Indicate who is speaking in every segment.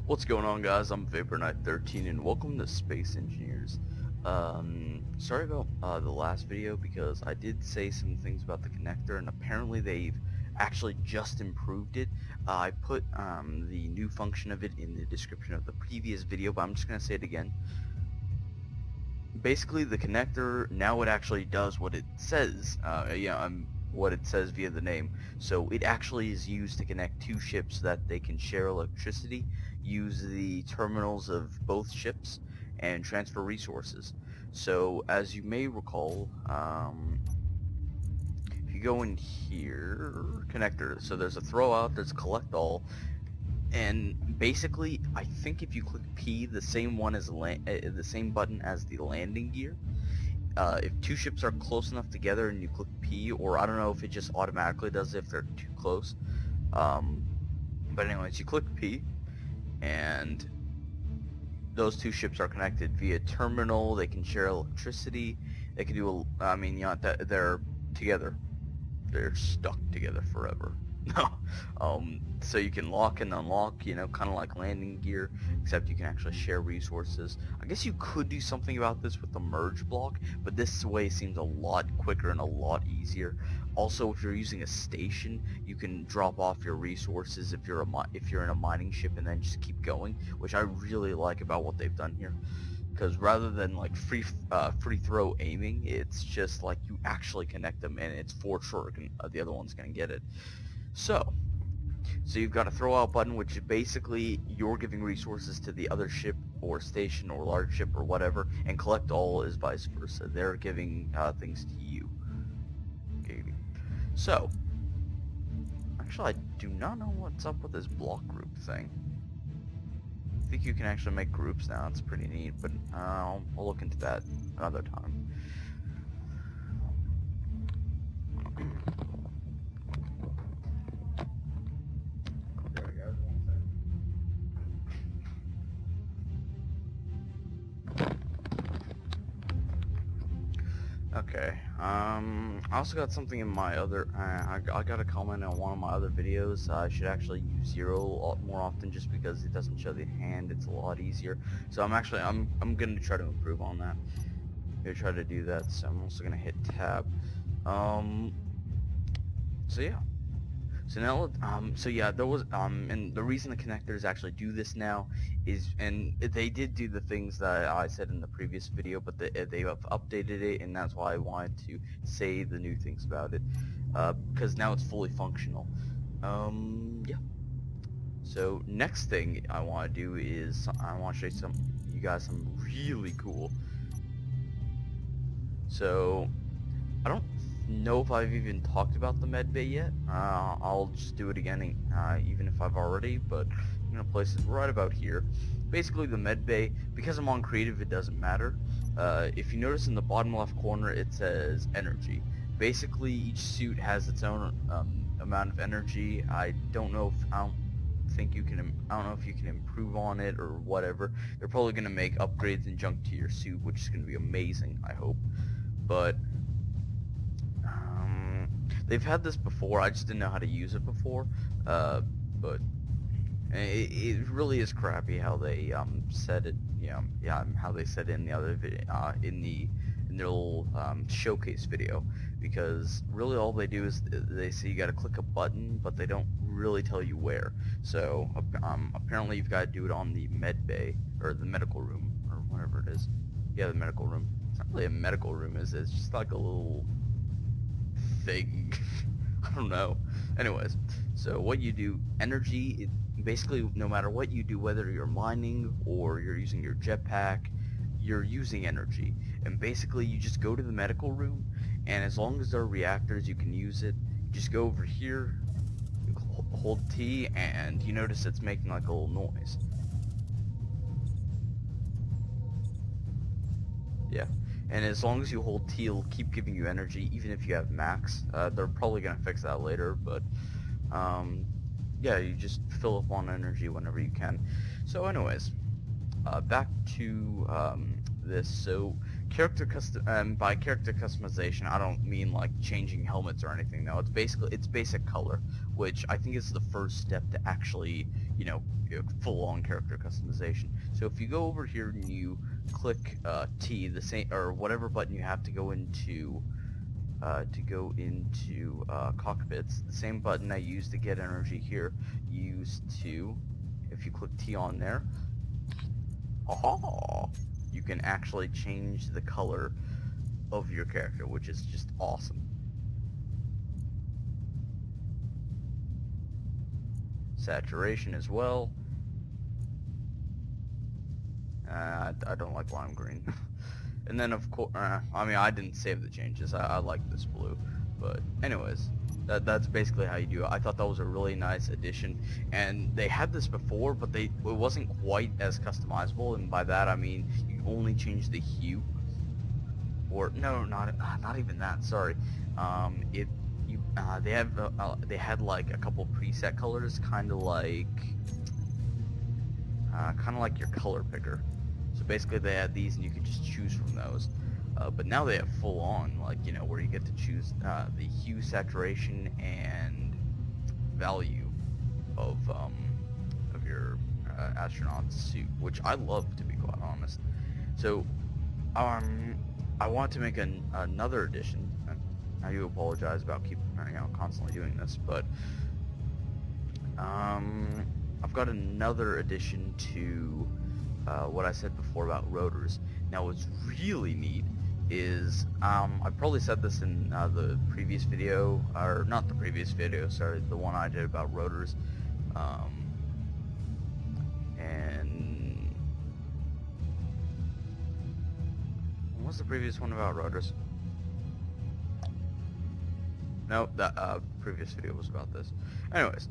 Speaker 1: What's going on, guys? I'm Vapor Knight 13 and welcome to Space Engineers. Sorry about the last video because I did say some things about the connector and apparently they've actually just improved it. I put the new function of it in the description of the previous video, but I'm just going to say it again. Basically, the connector, now it actually does what it says, what it says via the name. So it actually is used to connect two ships so that they can share electricity, use the terminals of both ships, and transfer resources. So as you may recall, if you go in here, connector, so there's a throw out, there's a collect all, and basically I think if you click P, the same one as the same button as the landing gear, if two ships are close enough together and you click P, or I don't know if it just automatically does it if they're too close, but anyways, you click P and those two ships are connected via terminal. They can share electricity, they can do they're together, they're stuck together forever. So you can lock and unlock, kind of like landing gear, except you can actually share resources. I guess you could do something about this with the merge block, but this way seems a lot quicker and a lot easier. Also, if you're using a station, you can drop off your resources if you're in a mining ship and then just keep going, which I really like about what they've done here. Because rather than like free throw aiming, it's just like you actually connect them and it's for sure the other one's gonna get it. So you've got a throw out button, which is basically you're giving resources to the other ship or station or large ship or whatever, and collect all is vice versa. They're giving things to you. Okay. So actually, I do not know what's up with this block group thing. I think you can actually make groups now. It's pretty neat, but I'll look into that another time. Okay, I also got something in my other, I got a comment on one of my other videos. I should actually use zero more often just because it doesn't show the hand, it's a lot easier. So I'm gonna try to improve on that. I'm gonna try to do that, so I'm also gonna hit tab. So yeah. So now, there was, and the reason the connectors actually do this now is, and they did do the things that I said in the previous video, but they have updated it, and that's why I wanted to say the new things about it, because now it's fully functional. Yeah. So next thing I want to do is, I want to show you guys some really cool. So, I don't know if I've even talked about the med bay yet. I'll just do it again, even if I've already, but I'm gonna place it right about here. Basically, the med bay, because I'm on creative, it doesn't matter. If you notice in the bottom left corner, it says energy. Basically, each suit has its own amount of energy. I don't know if you can improve on it or whatever. They're probably gonna make upgrades and junk to your suit, which is gonna be amazing, I hope. But they've had this before, I just didn't know how to use it before, but it really is crappy how they said it, how they said it in the other video, in their little showcase video, because really all they do is they say you gotta click a button, but they don't really tell you where. So apparently you've got to do it on the med bay, or the medical room, or whatever it is. Yeah, the medical room. It's not really a medical room, is it? It's just like a little thing. I don't know. Anyways, so what you do, energy, basically no matter what you do, whether you're mining or you're using your jetpack, you're using energy. And basically you just go to the medical room, and as long as there are reactors, you can use it. You just go over here, hold T, and you notice it's making like a little noise. Yeah. And as long as you hold T, it'll keep giving you energy, even if you have max. They're probably going to fix that later, but yeah, you just fill up on energy whenever you can. So anyways, back to this. So by character customization, I don't mean like changing helmets or anything. No, it's basic color, which I think is the first step to actually you know, full-on character customization. So if you go over here and you click T, the same, or whatever button you have to go into cockpits, the same button I used to get energy here, if you click T on there, you can actually change the color of your character, which is just awesome. Saturation as well. I don't like lime green. And then of course, I mean, I didn't save the changes. I like this blue. But anyways, that's basically how you do it. I thought that was a really nice addition, and they had this before, but it wasn't quite as customizable. And by that I mean you only change the hue, or no, not even that. Sorry, they had like a couple preset colors, kind of like your color picker. So basically they had these and you could just choose from those. But now they have full on, like, you know, where you get to choose the hue, saturation, and value of your astronaut's suit, which I love, to be quite honest. So I want to make another addition. I do apologize about constantly doing this, but I've got another addition to what I said before about rotors. Now what's really neat is, I probably said this in the previous video, or not the previous video, sorry, the one I did about rotors, and what was the previous one about rotors? No, that previous video was about this. Anyways,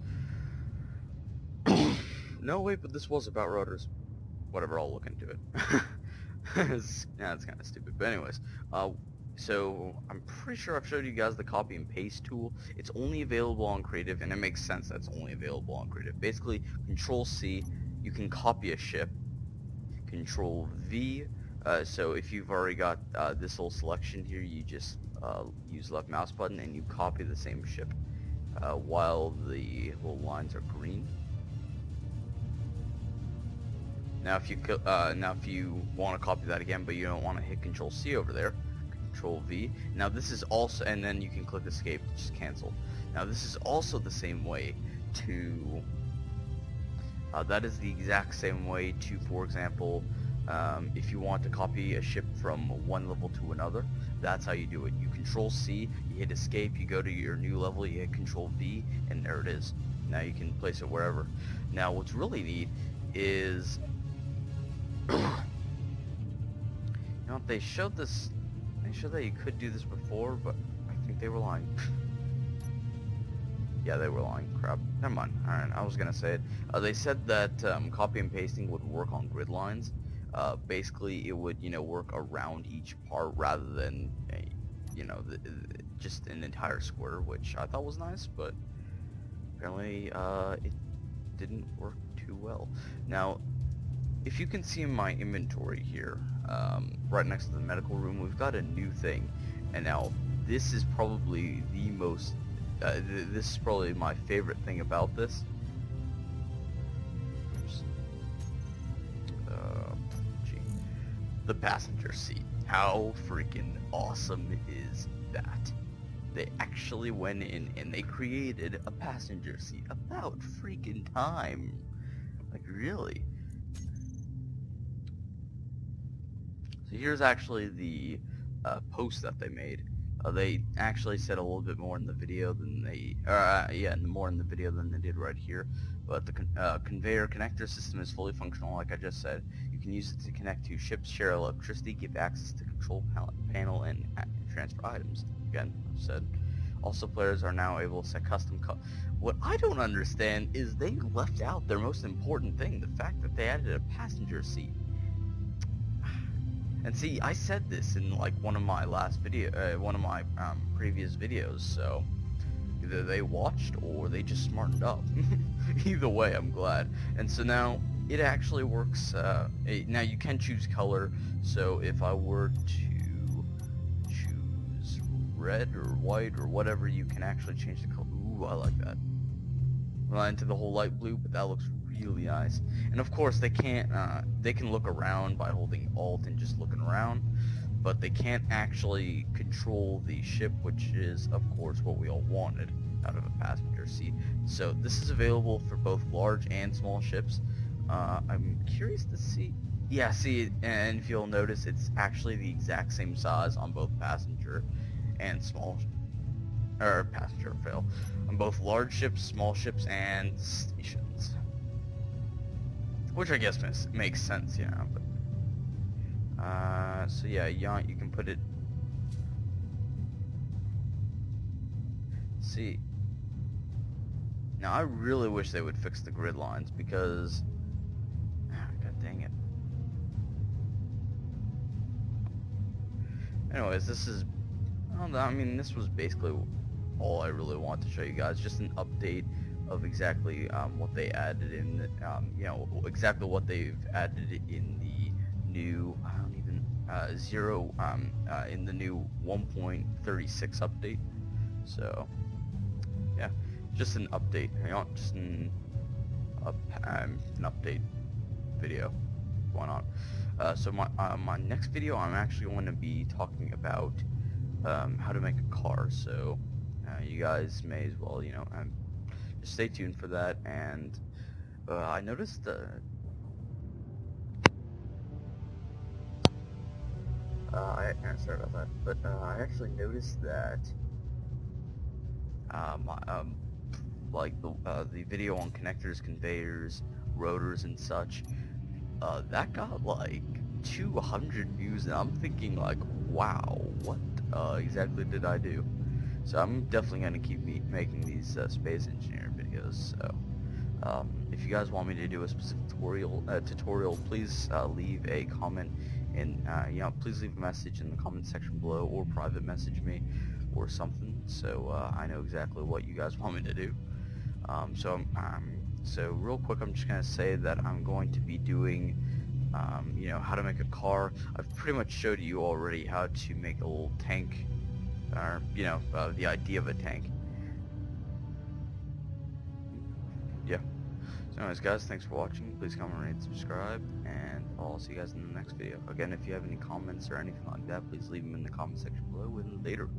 Speaker 1: no wait, but this was about rotors. Whatever, I'll look into it. It's kind of stupid, but anyways, so I'm pretty sure I've showed you guys the copy and paste tool. It's only available on creative, and it makes sense that's only available on creative. Basically, Control C, you can copy a ship. Control V, so if you've already got this whole selection here, you just use left mouse button and you copy the same ship while the little lines are green. Now if you want to copy that again, but you don't want to hit Control C over there, Control V. Now this is also, and then you can click Escape to just cancel. Now this is also the same way to, that is the exact same way to, for example, if you want to copy a ship from one level to another, that's how you do it. You Control C, you hit Escape, you go to your new level, you hit Control V, and there it is. Now you can place it wherever. Now what's really neat is, you know, they showed that you could do this before, but I think they were lying. Yeah, they were lying. Crap. Never mind. Alright, I was gonna say it. They said that copy and pasting would work on grid lines. Basically, it would, you know, work around each part rather than, you know, just an entire square, which I thought was nice, but apparently it didn't work too well. Now, if you can see in my inventory here, right next to the medical room, we've got a new thing. And now, this is probably the most, this is probably my favorite thing about this. The passenger seat. How freaking awesome is that? They actually went in and they created a passenger seat. About freaking time. Like, really? So here's actually the post that they made. They actually said a little bit more in the video than they, more in the video than they did right here. But the conveyor connector system is fully functional, like I just said. You can use it to connect to ships, share electricity, give access to control panel, and transfer items. Again, I've said. Also, players are now able to set custom What I don't understand is they left out their most important thing, the fact that they added a passenger seat. And see, I said this in like one of my previous videos, so either they watched or they just smartened up. Either way, I'm glad. And so now it actually works. Now you can choose color, so if I were to choose red or white or whatever, you can actually change the color. Ooh, I like that. Well, into the whole light blue, but that looks really nice. And of course they can't, they can look around by holding Alt and just looking around, but they can't actually control the ship, which is of course what we all wanted out of a passenger seat. So this is available for both large and small ships. I'm curious to see. Yeah, see, and if you'll notice, it's actually the exact same size on both passenger and small, or passenger fail, on both large ships, small ships, and stations. Which I guess makes sense, you know. But so yeah, you can put it. See, now I really wish they would fix the grid lines because, god dang it. Anyways, this is, I mean, this was basically all I really want to show you guys. Just an update of exactly what they added in, you know, exactly what they've added in the new, I don't even, in the new 1.36 update. So, yeah, just an update, you know, just an update video going on. So my next video, I'm actually going to be talking about how to make a car. So you guys may as well, you know, just stay tuned for that. And I noticed sorry about that, but I actually noticed that like the video on connectors, conveyors, rotors, and such. That got like 200 views, and I'm thinking like, wow, what exactly did I do? So I'm definitely gonna keep making these space engineer videos. So if you guys want me to do a specific tutorial, please leave a comment, and you know, please leave a message in the comment section below, or private message me, or something, so I know exactly what you guys want me to do. So real quick, I'm just going to say that I'm going to be doing, you know, how to make a car. I've pretty much showed you already how to make a little tank, or, you know, the idea of a tank. Yeah. So anyways, guys, thanks for watching. Please comment, rate, subscribe, and I'll see you guys in the next video. Again, if you have any comments or anything like that, please leave them in the comment section below, and later.